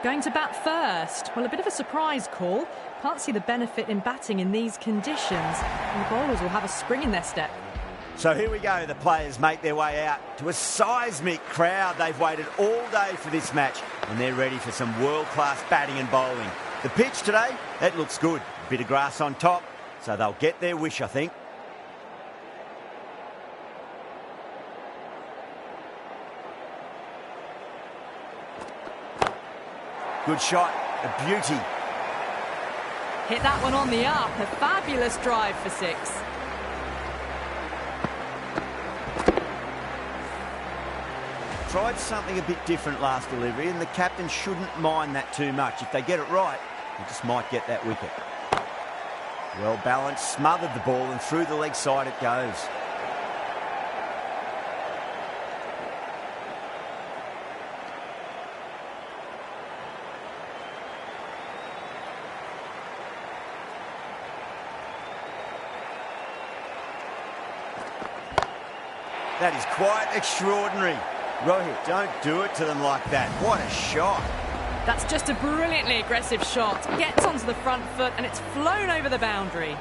Going to bat first. Well, a bit of a surprise call. Can't see the benefit in batting in these conditions. And the bowlers will have a spring in their step. So here we go. The players make their way out to a seismic crowd. They've waited all day for this match and they're ready for some world-class batting and bowling. The pitch today, it looks good. A bit of grass on top, so they'll get their wish, I think. Good shot, a beauty. Hit that one on the up. A fabulous drive for 6. Tried something a bit different last delivery, and the captain shouldn't mind that too much. If they get it right, they just might get that wicket. Well balanced, smothered the ball, and through the leg side it goes. That is quite extraordinary. Rohit, don't do it to them like that. What a shot. That's just a brilliantly aggressive shot. Gets onto the front foot and it's flown over the boundary.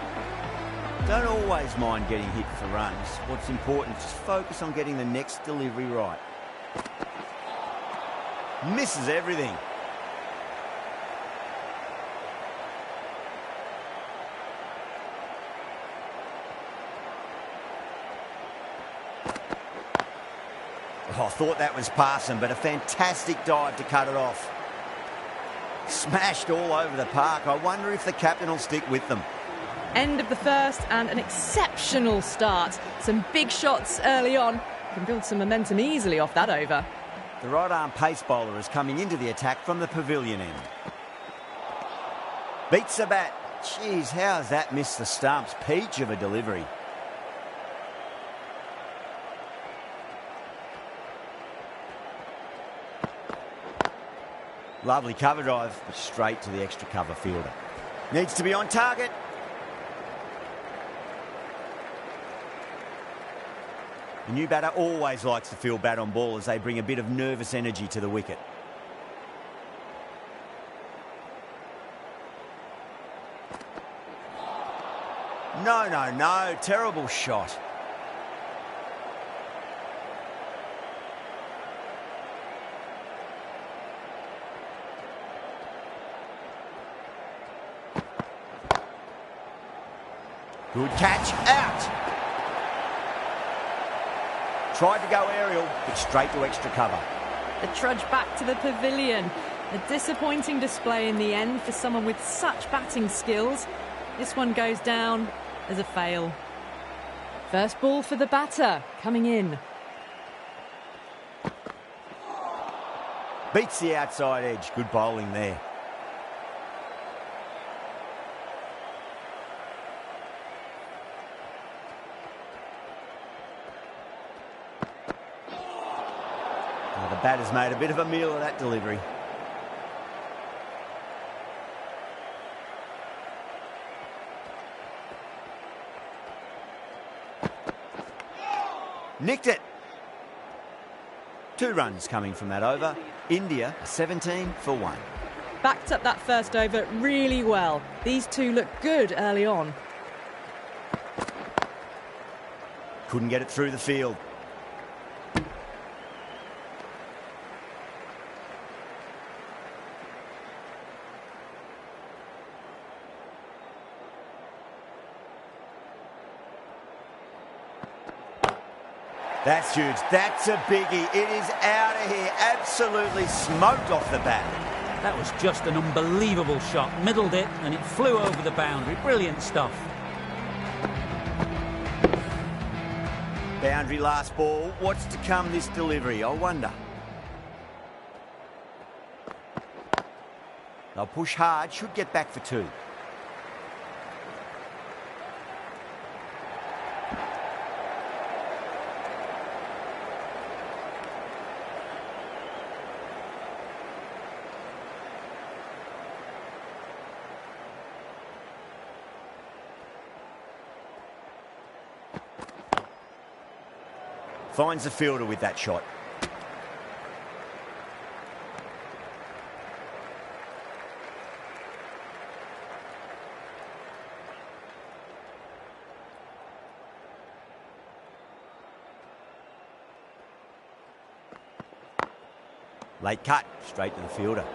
Don't always mind getting hit for runs. What's important is just focus on getting the next delivery right. Misses everything. Oh, I thought that was passing, but a fantastic dive to cut it off. Smashed all over the park. I wonder if the captain will stick with them. End of the first and an exceptional start. Some big shots early on. Can build some momentum easily off that over. The right-arm pace bowler is coming into the attack from the pavilion end. Beats the bat. Jeez, how has that missed the stumps? Peach of a delivery. Lovely cover drive, but straight to the extra cover fielder. Needs to be on target. The new batter always likes to field bat on ball as they bring a bit of nervous energy to the wicket. No, terrible shot. Good catch, out. Tried to go aerial, but straight to extra cover. The trudge back to the pavilion. A disappointing display in the end for someone with such batting skills. This one goes down as a fail. First ball for the batter, coming in. Beats the outside edge, good bowling there. The batter's made a bit of a meal of that delivery. Nicked it. 2 runs coming from that over. India 17 for 1. Backed up that first over really well. These two look good early on. Couldn't get it through the field. That's huge. That's a biggie. It is out of here. Absolutely smoked off the bat. That was just an unbelievable shot. Middled it and it flew over the boundary. Brilliant stuff. Boundary last ball. What's to come this delivery? I wonder. They'll push hard. Should get back for 2. Finds the fielder with that shot. Late cut, straight to the fielder.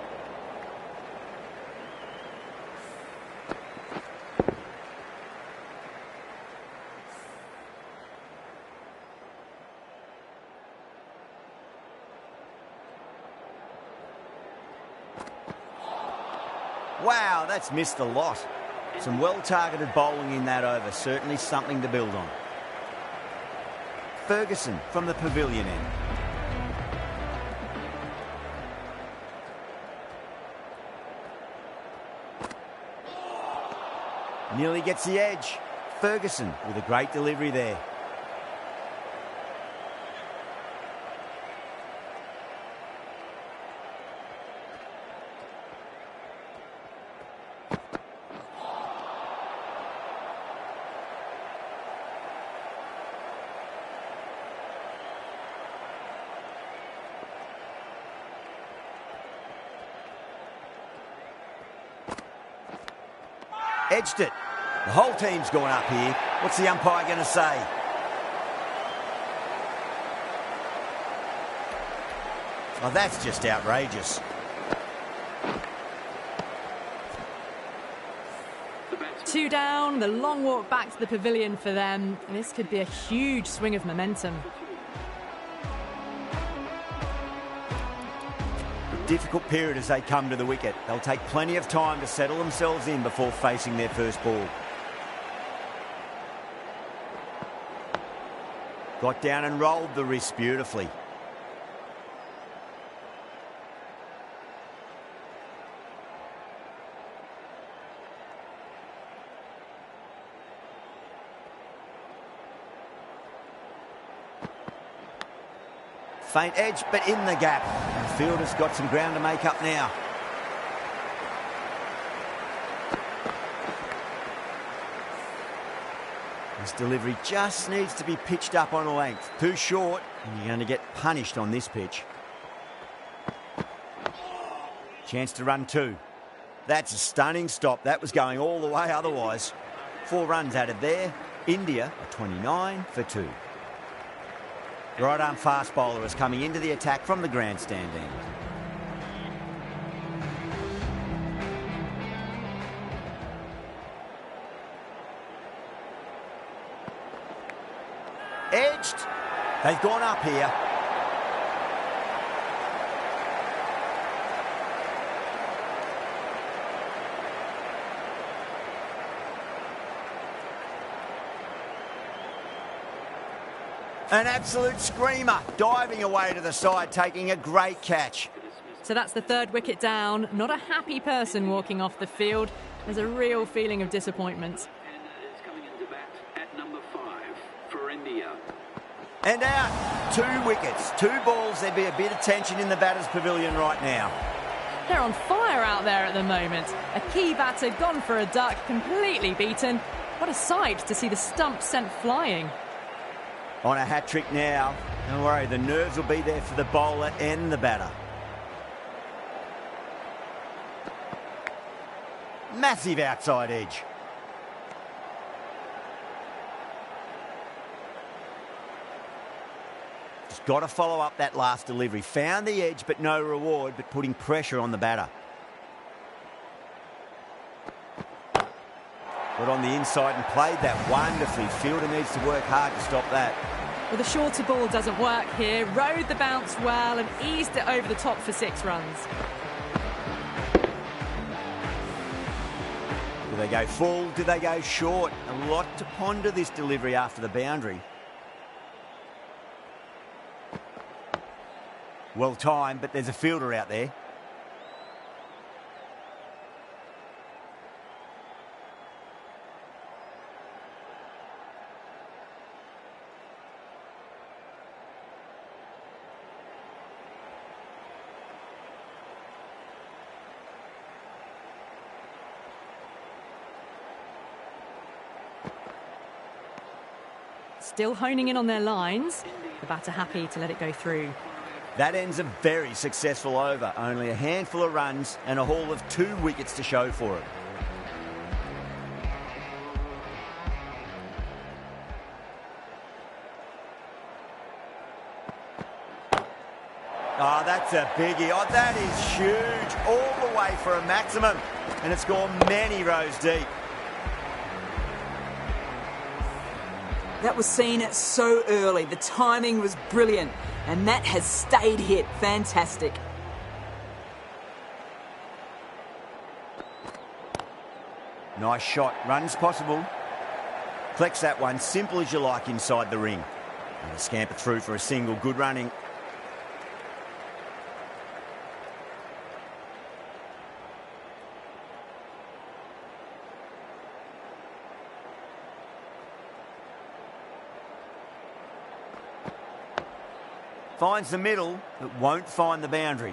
Wow, that's missed a lot. Some well-targeted bowling in that over. Certainly something to build on. Ferguson from the pavilion end. Nearly gets the edge. Ferguson with a great delivery there. Edged it. The whole team's going up here. What's the umpire going to say? Oh, that's just outrageous. Two down, the long walk back to the pavilion for them. And this could be a huge swing of momentum. Difficult period as they come to the wicket. They'll take plenty of time to settle themselves in before facing their first ball. Got down and rolled the wrist beautifully. Faint edge, but in the gap. The fielder's got some ground to make up now. This delivery just needs to be pitched up on a length. Too short, and you're going to get punished on this pitch. Chance to run two. That's a stunning stop. That was going all the way otherwise. 4 runs added there. India are 29 for 2. The right-arm fast bowler is coming into the attack from the grandstand end. Edged. They've gone up here. An absolute screamer, diving away to the side, taking a great catch. So that's the 3rd wicket down. Not a happy person walking off the field. There's a real feeling of disappointment. And coming into bat at number 5 for India. And out. 2 wickets, 2 balls. There'd be a bit of tension in the batter's pavilion right now. They're on fire out there at the moment. A key batter gone for a duck, completely beaten. What a sight to see the stump sent flying. On a hat-trick now. Don't worry, the nerves will be there for the bowler and the batter. Massive outside edge. Just got to follow up that last delivery. Found the edge, but no reward, but putting pressure on the batter. Got on the inside and played that wonderfully. Fielder needs to work hard to stop that. Well, the shorter ball doesn't work here. Rode the bounce well and eased it over the top for 6 runs. Do they go full? Do they go short? A lot to ponder this delivery after the boundary. Well timed, but there's a fielder out there. Still honing in on their lines. The batter happy to let it go through. That ends a very successful over. Only a handful of runs and a haul of 2 wickets to show for it. Oh, that's That's a biggie. Oh, that is huge. All the way for a maximum. And it's gone many rows deep. That was seen so early. The timing was brilliant. And that has stayed hit. Fantastic. Nice shot. Run's possible. Collects that one. Simple as you like inside the ring. And a scamper through for a single. Good running. Finds the middle, but won't find the boundary.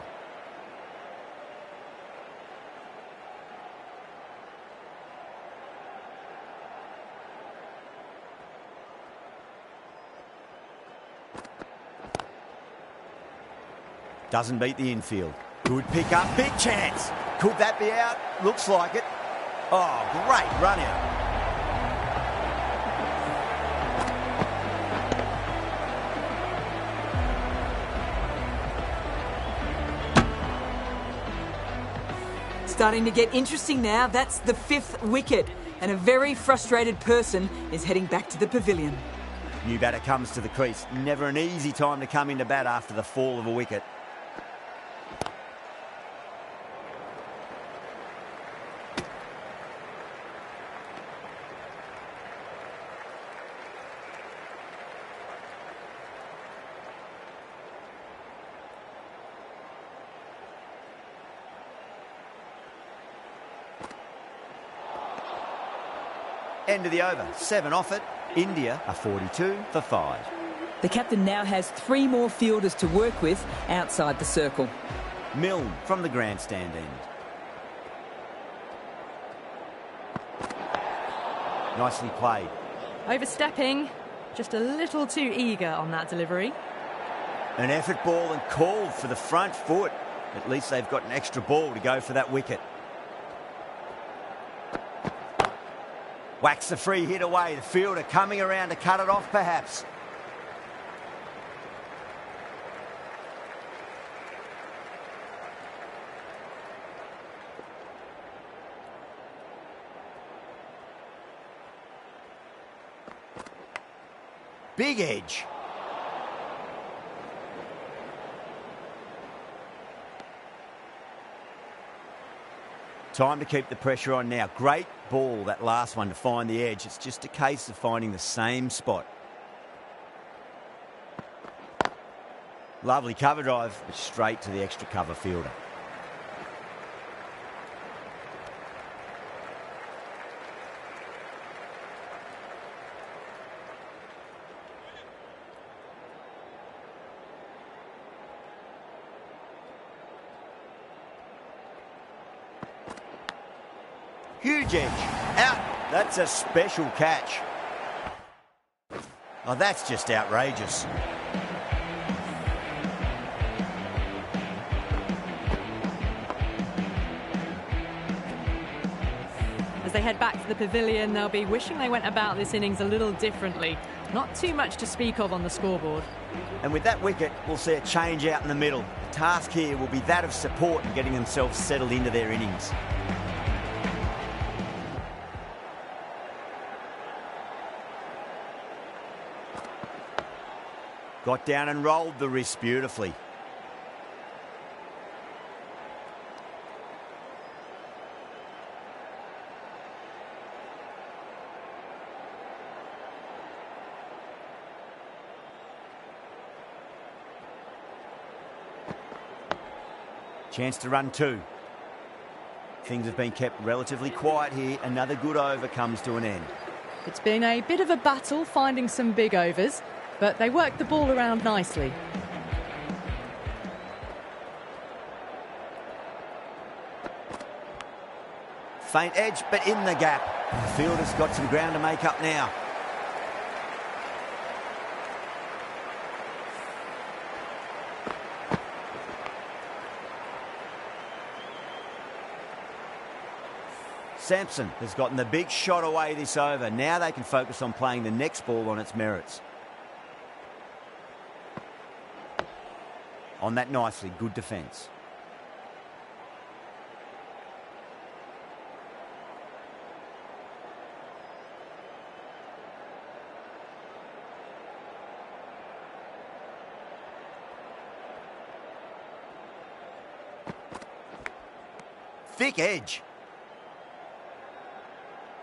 Doesn't beat the infield. Good pick up, big chance. Could that be out? Looks like it. Oh, great run out. Starting to get interesting now. That's the 5th wicket. And a very frustrated person is heading back to the pavilion. New batter comes to the crease. Never an easy time to come into bat after the fall of a wicket. End of the over. 7 off it. India are 42 for 5. The captain now has 3 more fielders to work with outside the circle. Milne from the grandstand end. Nicely played. Overstepping, just a little too eager on that delivery. An effort ball and called for the front foot. At least they've got an extra ball to go for that wicket. Whacks the free hit away. The fielder coming around to cut it off, perhaps. Big edge. Time to keep the pressure on now. Great ball, that last one, to find the edge. It's just a case of finding the same spot. Lovely cover drive, but straight to the extra cover fielder. Huge edge. Out. That's a special catch. Oh, that's just outrageous. As they head back to the pavilion, they'll be wishing they went about this innings a little differently. Not too much to speak of on the scoreboard. And with that wicket, we'll see a change out in the middle. The task here will be that of support and getting themselves settled into their innings. Got down and rolled the wrist beautifully. Chance to run 2. Things have been kept relatively quiet here. Another good over comes to an end. It's been a bit of a battle finding some big overs, but they worked the ball around nicely. Faint edge, but in the gap. The fielder's got some ground to make up now. Sampson has gotten the big shot away this over. Now they can focus on playing the next ball on its merits. on that nicely. Good defence. Thick edge.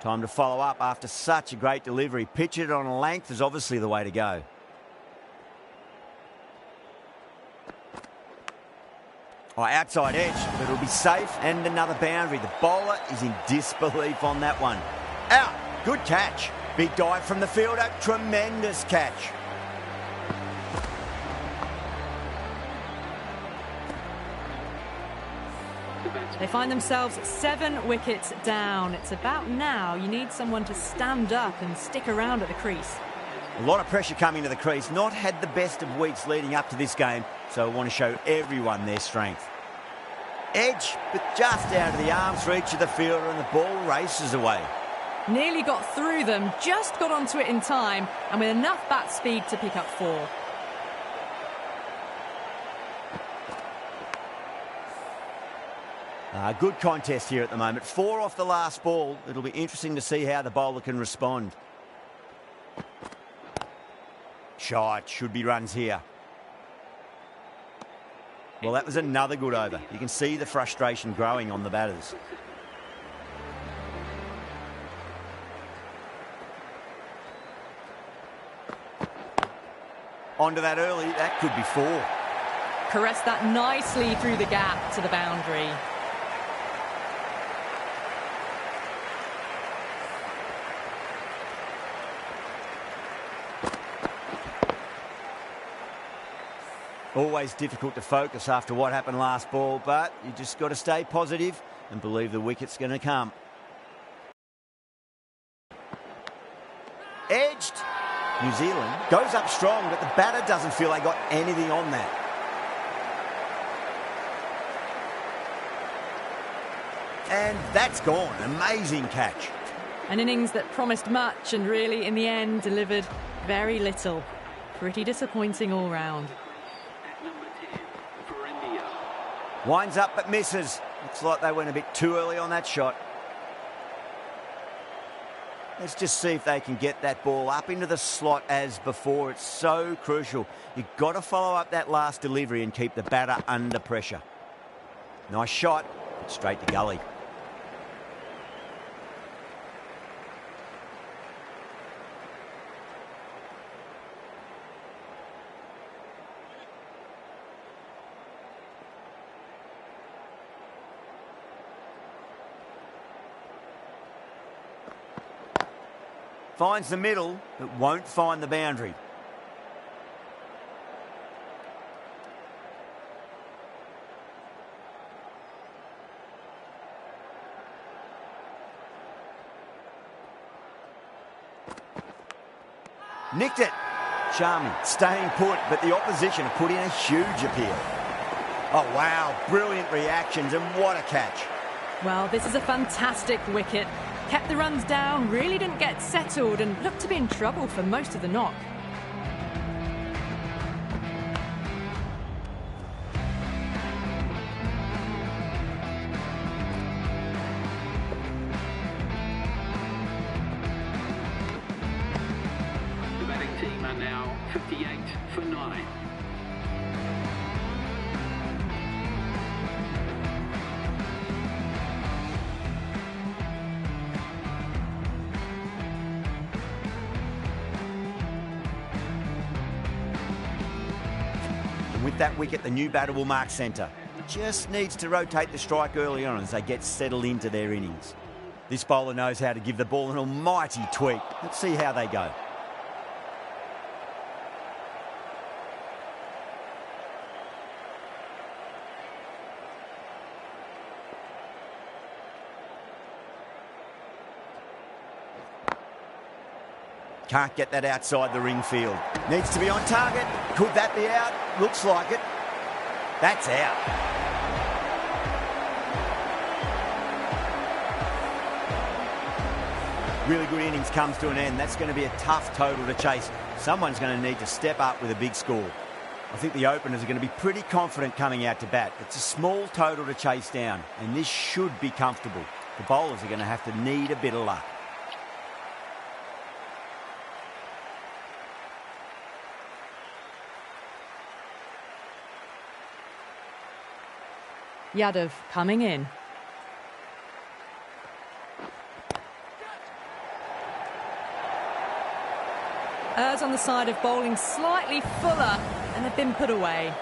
Time to follow up after such a great delivery. Pitch it on a length is obviously the way to go. Oh, outside edge, but it'll be safe and another boundary. The bowler is in disbelief on that one. Out. Good catch. Big dive from the fielder. Tremendous catch. They find themselves 7 wickets down. It's about now you need someone to stand up and stick around at the crease. A lot of pressure coming to the crease. Not had the best of weeks leading up to this game, so I want to show everyone their strength. Edge, but just out of the arm's reach of the fielder, and the ball races away. Nearly got through them, just got onto it in time, and with enough bat speed to pick up 4. Good contest here at the moment. 4 off the last ball. It'll be interesting to see how the bowler can respond. Shot. Should be runs here. Well, that was another good over. You can see the frustration growing on the batters. Onto that early. That could be 4. Caressed that nicely through the gap to the boundary. Always difficult to focus after what happened last ball, but you just got to stay positive and believe the wicket's going to come. Edged. New Zealand goes up strong, but the batter doesn't feel they got anything on that. And that's gone. Amazing catch. An innings that promised much and really, in the end, delivered very little. Pretty disappointing all round. Winds up but misses. Looks like they went a bit too early on that shot. Let's just see if they can get that ball up into the slot as before. It's so crucial. You've got to follow up that last delivery and keep the batter under pressure. Nice shot. Straight to gully. Finds the middle, but won't find the boundary. Nicked it. Charming, staying put, but the opposition have put in a huge appeal. Oh, wow, brilliant reactions, and what a catch. Well, this is a fantastic wicket. Kept the runs down, really didn't get settled, and looked to be in trouble for most of the knock. The batting team are now 58 for 9. With that wicket, the new batter will mark centre. Just needs to rotate the strike early on as they get settled into their innings. This bowler knows how to give the ball an almighty tweak. Let's see how they go. Can't get that outside the ring field. Needs to be on target. Could that be out? Looks like it. That's out. Really good innings comes to an end. That's going to be a tough total to chase. Someone's going to need to step up with a big score. I think the openers are going to be pretty confident coming out to bat. It's a small total to chase down, and this should be comfortable. The bowlers are going to have to need a bit of luck. Yadav coming in. Errs on the side of bowling slightly fuller, and they've been put away.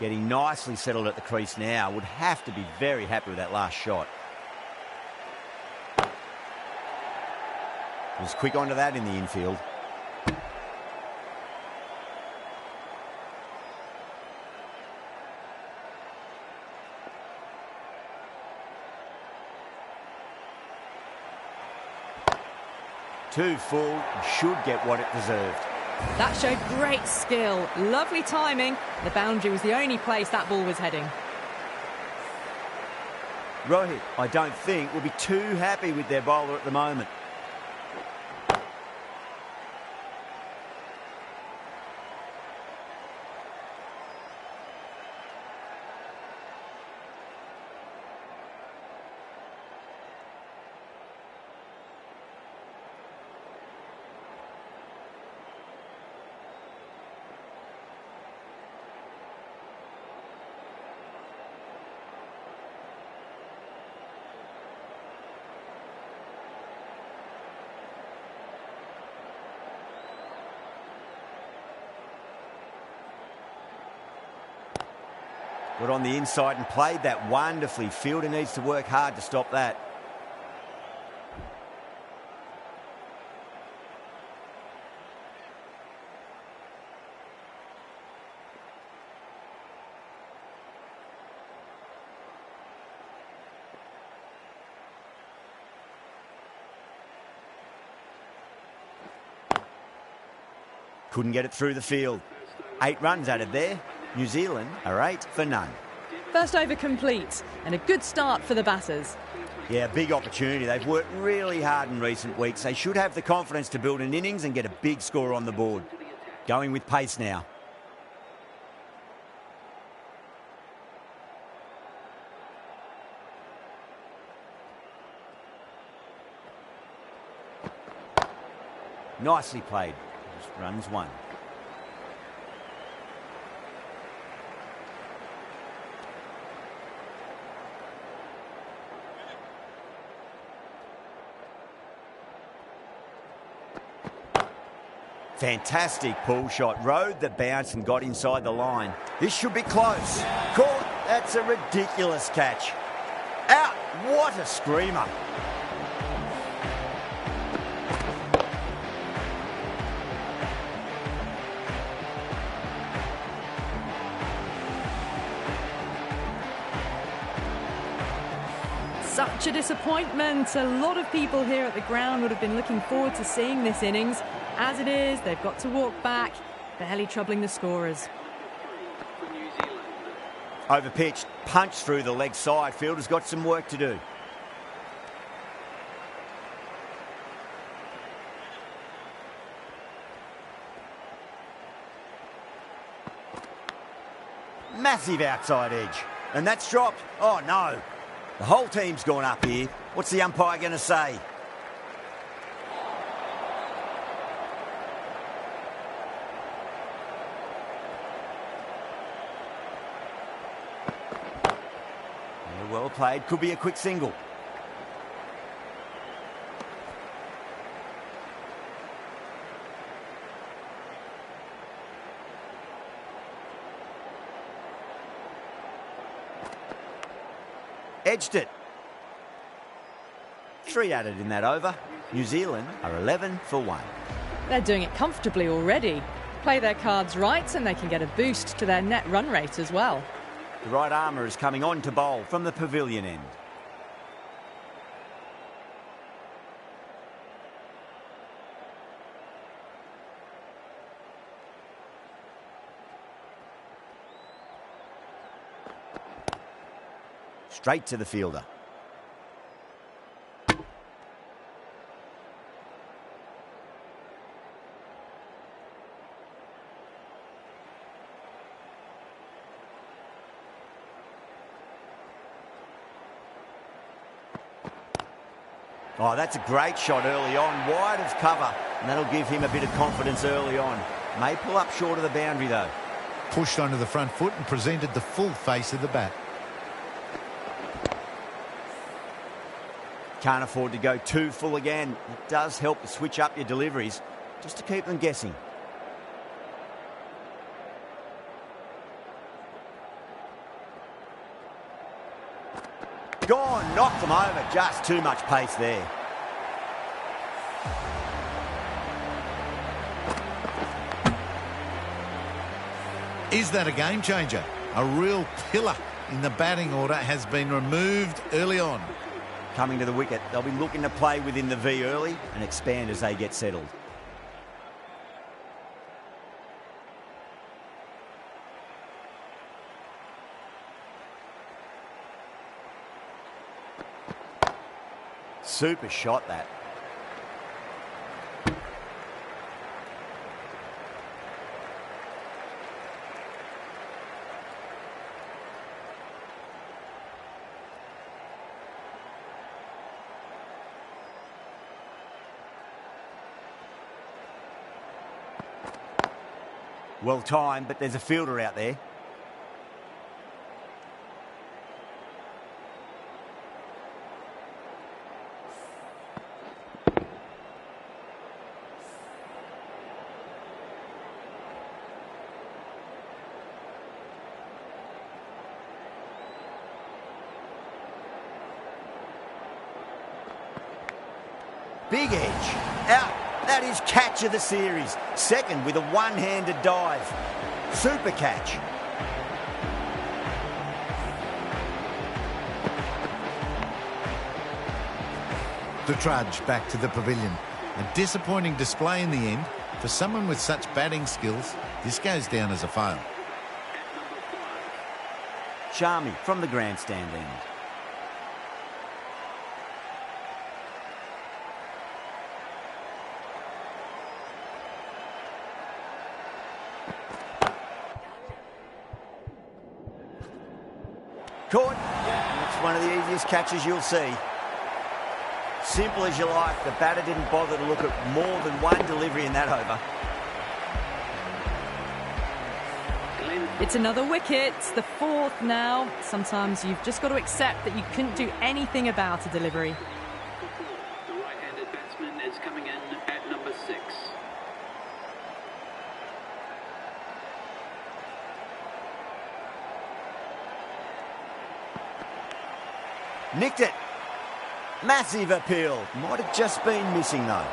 Getting nicely settled at the crease now. Would have to be very happy with that last shot. Was quick onto that in the infield. Too full, should get what it deserved. That showed great skill, lovely timing. The boundary was the only place that ball was heading. Rohit, I don't think, will be too happy with their bowler at the moment. Got on the inside and played that wonderfully. Fielder needs to work hard to stop that. Couldn't get it through the field. 8 runs added there. New Zealand are 8 for none. First over complete, and a good start for the batters. Yeah, big opportunity. They've worked really hard in recent weeks. They should have the confidence to build an innings and get a big score on the board. Going with pace now. Nicely played. Just runs 1. Fantastic pull shot. Rode the bounce and got inside the line. This should be close. Caught. That's a ridiculous catch. Out. What a screamer. Such a disappointment. A lot of people here at the ground would have been looking forward to seeing this innings. As it is, they've got to walk back, barely troubling the scorers. Over pitched, punched through the leg side. Fielder's got some work to do. Massive outside edge. And that's dropped. Oh, no. The whole team's gone up here. What's the umpire going to say? Well played. Could be a quick single. Edged it. 3 added in that over. New Zealand are 11 for 1. They're doing it comfortably already. Play their cards right and they can get a boost to their net run rate as well. The right armour is coming on to bowl from the pavilion end. Straight to the fielder. Oh, that's a great shot early on, wide of cover, and that'll give him a bit of confidence early on. May pull up short of the boundary, though. Pushed onto the front foot and presented the full face of the bat. Can't afford to go too full again. It does help to switch up your deliveries, just to keep them guessing. Gone, knocked them over, just too much pace there. Is that a game changer? A real pillar in the batting order has been removed early on. Coming to the wicket, they'll be looking to play within the V early and expand as they get settled. Super shot, that. Well timed, but there's a fielder out there. Big edge. Out. That is catch of the series. Second with a one-handed dive. Super catch. The trudge back to the pavilion. A disappointing display in the end. For someone with such batting skills, this goes down as a fail. Sharmy from the grandstand end. Caught. That's one of the easiest catches you'll see. Simple as you like. The batter didn't bother to look at more than one delivery in that over. It's another wicket, the fourth now. Sometimes you've just got to accept that you couldn't do anything about a delivery. The right-handed batsman is coming in at number 6. Nicked it. Massive appeal. Might have just been missing, though.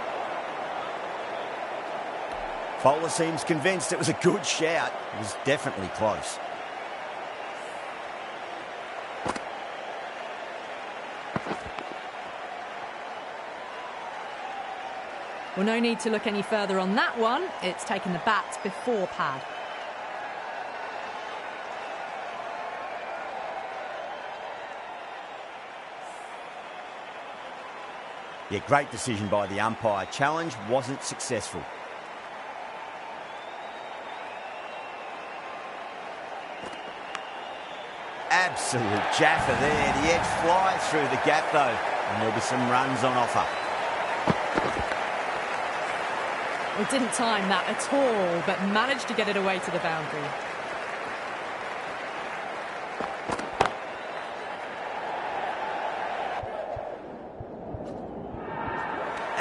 Fowler seems convinced it was a good shout. It was definitely close. Well, no need to look any further on that one. It's taken the bat before pad. Yeah, great decision by the umpire. Challenge wasn't successful. Absolute jaffer there. The edge flies through the gap, though, and there'll be some runs on offer. Well, didn't time that at all, but managed to get it away to the boundary.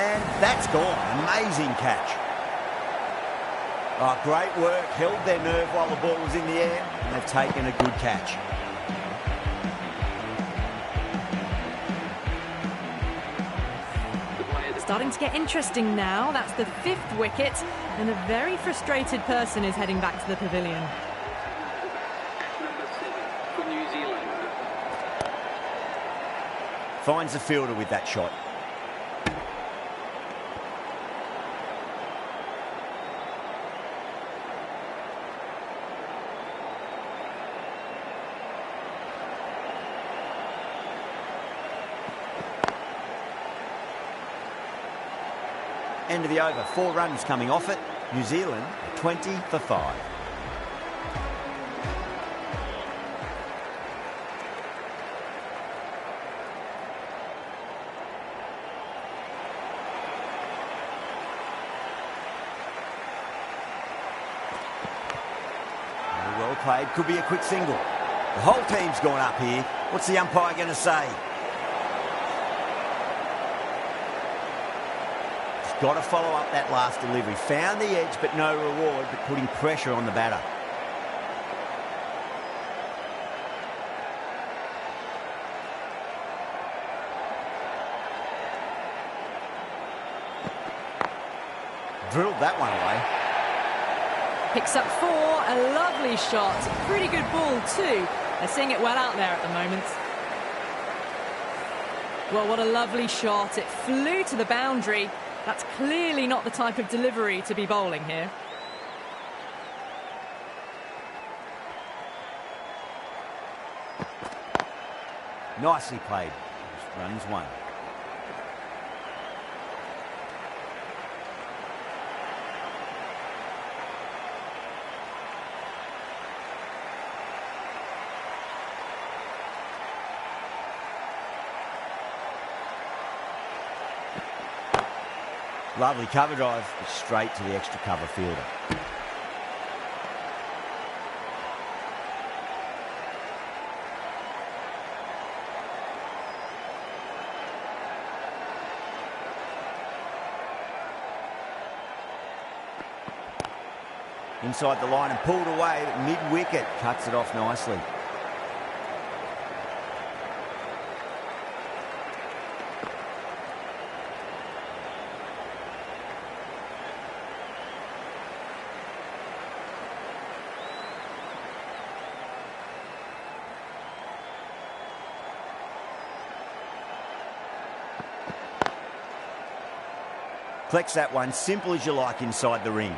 And that's gone. Amazing catch. Oh, great work. Held their nerve while the ball was in the air, and they've taken a good catch. Starting to get interesting now. That's the 5th wicket, and a very frustrated person is heading back to the pavilion. At number 7 for New Zealand. Finds the fielder with that shot. End of the over. 4 runs coming off it. New Zealand 20 for 5. played could be a quick single. The whole team's gone up here. What's the umpire going to say? Just got to follow up that last delivery. Found the edge, but no reward, but putting pressure on the batter. Drilled that one away. Picks up 4, a lovely shot. Pretty good ball too. They're seeing it well out there at the moment. Well, what a lovely shot. It flew to the boundary. That's clearly not the type of delivery to be bowling here. Nicely played. Just runs one. Lovely cover drive, straight to the extra cover fielder. Inside the line and pulled away, but mid-wicket cuts it off nicely. Collects that one, simple as you like, inside the ring.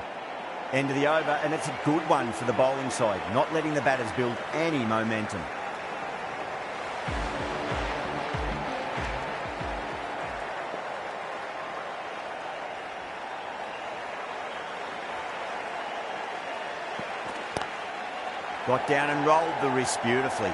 End of the over, and it's a good one for the bowling side, not letting the batters build any momentum. Got down and rolled the wrist beautifully.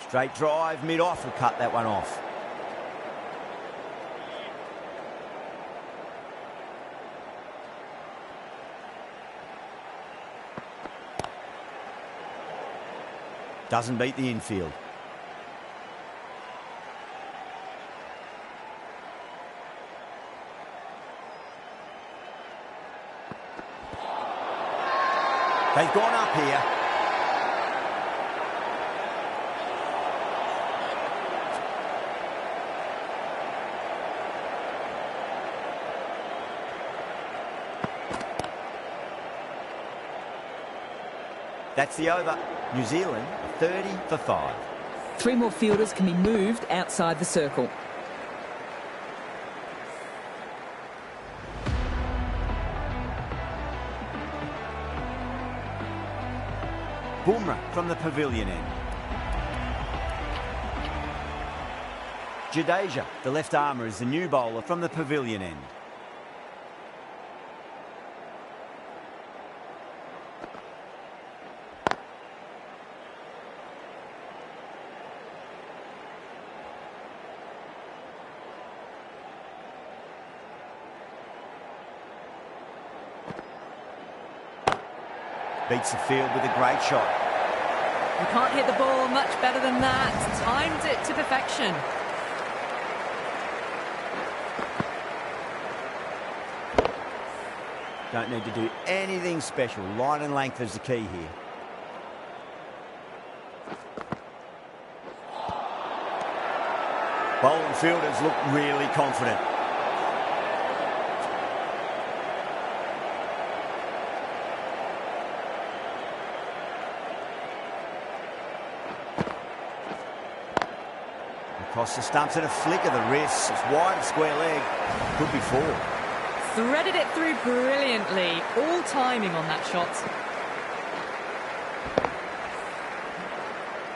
Straight drive, mid-off, will cut that one off. Doesn't beat the infield. They've gone up here. That's the over. New Zealand 30 for 5. 3 more fielders can be moved outside the circle. Bumrah from the pavilion end. Jadeja, the left armour, is the new bowler from the pavilion end. Beats the field with a great shot. You can't hit the ball much better than that. Timed it to perfection. Don't need to do anything special. Line and length is the key here. Bowling fielders look really confident. Across the stumps and a flick of the wrist. It's wide of square leg. Could be 4. Threaded it through brilliantly. All timing on that shot.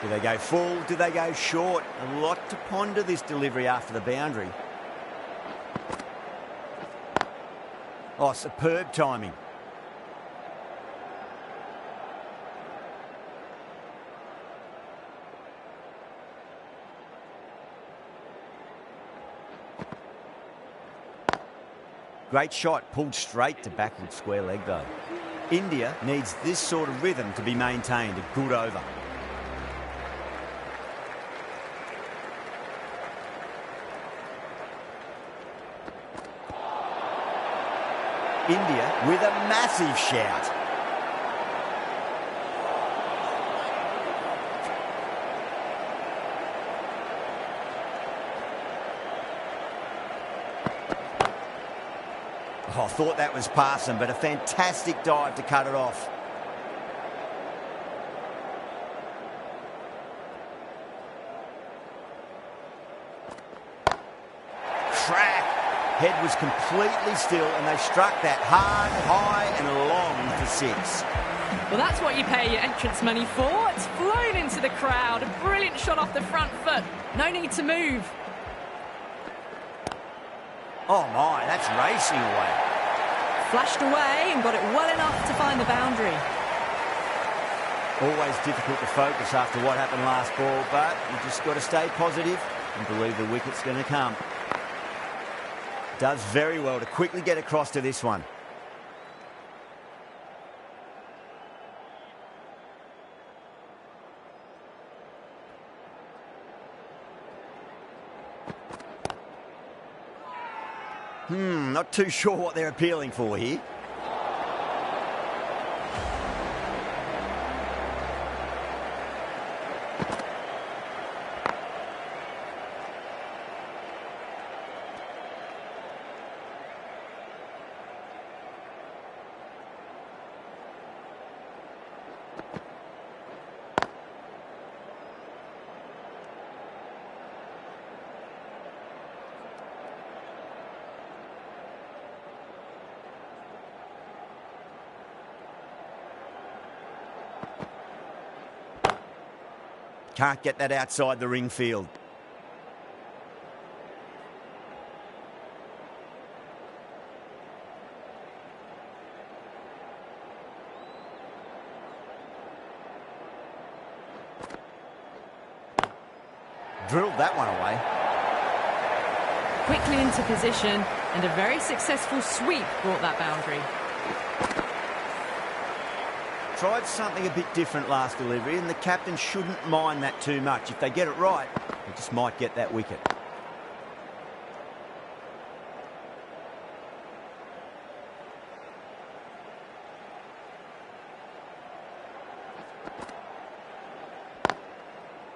Do they go full? Do they go short? A lot to ponder this delivery after the boundary. Oh, superb timing. Great shot, pulled straight to backward square leg though. India needs this sort of rhythm to be maintained. A good over. India with a massive shout. Oh, I thought that was passing, but a fantastic dive to cut it off. Crack! Head was completely still, and they struck that hard, high, and long for 6. Well, that's what you pay your entrance money for. It's flown into the crowd. A brilliant shot off the front foot. No need to move. Oh my, that's racing away. Flashed away and got it well enough to find the boundary. Always difficult to focus after what happened last ball, but you just got to stay positive and believe the wicket's going to come. Does very well to quickly get across to this one. Not too sure what they're appealing for here. Can't get that outside the ring field. Drilled that one away. Quickly into position, and a very successful sweep brought that boundary. Tried something a bit different last delivery, and the captain shouldn't mind that too much. If they get it right, they just might get that wicket.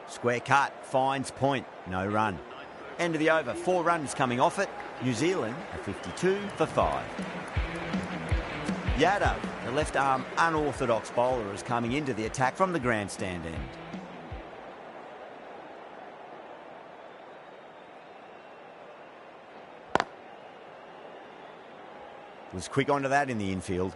Square cut, finds point, no run. End of the over, 4 runs coming off it. New Zealand are 52 for 5. Yadav, the left-arm unorthodox bowler, is coming into the attack from the grandstand end. Was quick onto that in the infield.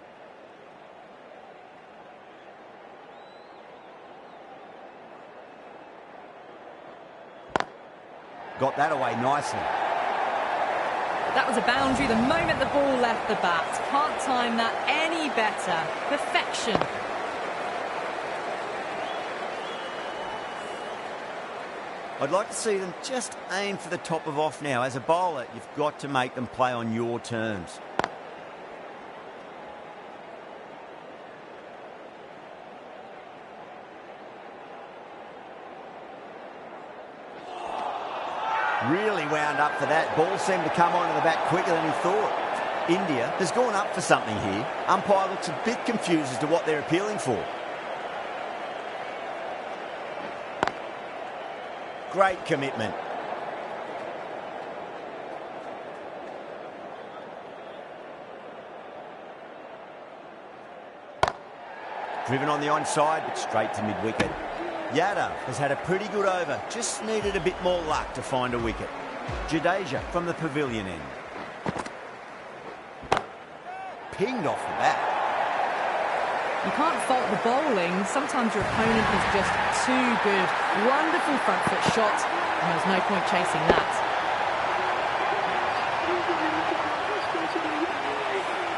Got that away nicely. That was a boundary the moment the ball left the bat. Can't time that any better. Perfection. I'd like to see them just aim for the top of off now. As a bowler, you've got to make them play on your terms. Really wound up for that. Ball seemed to come onto the bat quicker than he thought. India has gone up for something here. Umpire looks a bit confused as to what they're appealing for. Great commitment. Driven on the onside, but straight to mid-wicket. Yadav has had a pretty good over, just needed a bit more luck to find a wicket. Jadeja from the pavilion end. Pinged off the bat. You can't fault the bowling. Sometimes your opponent is just too good. Wonderful front foot shot, and there's no point chasing that.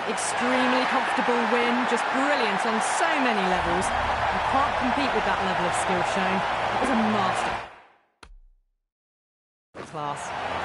Extremely comfortable win, just brilliant on so many levels. You can't compete with that level of skill shown. It was a master class.